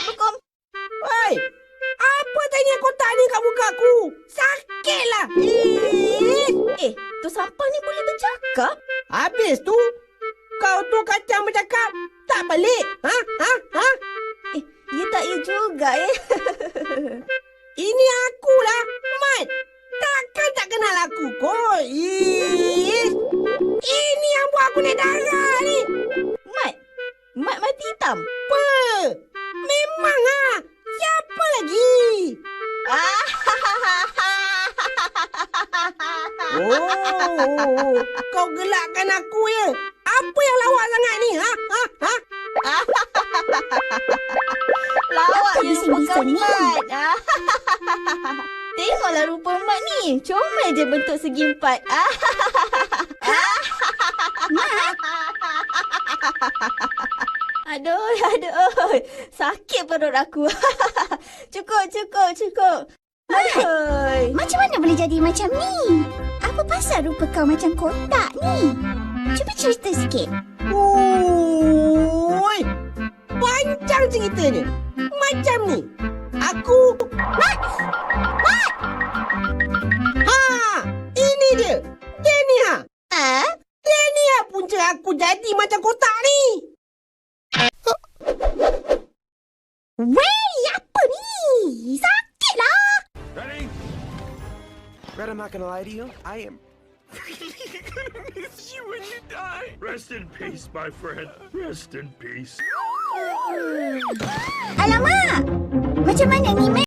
Assalamualaikum. Woi, apa tanya kotak ni kat muka aku? Sakitlah. Tu sampah ni boleh bercakap? Habis tu, kau tu kacang bercakap. Tak pelik. Ha? Ya tak ya juga Ini akulah, Mat. Takkan tak kenal aku kot. Ini yang buat aku naik darah ni. Mat mati hitam. Apa? Memang Siapa lagi? Oh, kau gelakkan aku ya. Apa yang lawak sangat ni? Ha? Lawak je rupa kau ni, Bising-bising ni. Mat. Tengoklah rupa Mat ni. Comel je bentuk segi empat. Aduh. Sakit perut aku. Cukup. Aduh. Macam mana boleh jadi macam ni? Apa pasal rupa kau macam kotak ni? Cuba cerita sikit. Oi, panjang ceritanya. Macam ni. Aku... Mat! Ini dia. Denia. Denia punca aku jadi macam kotak ni. Wey, apa ni? Sakitlah. Ready? Red, I'm not gonna lie to you. I am gonna miss you when you die. Rest in peace, my friend. Rest in peace. Alamak. Macam mana ni,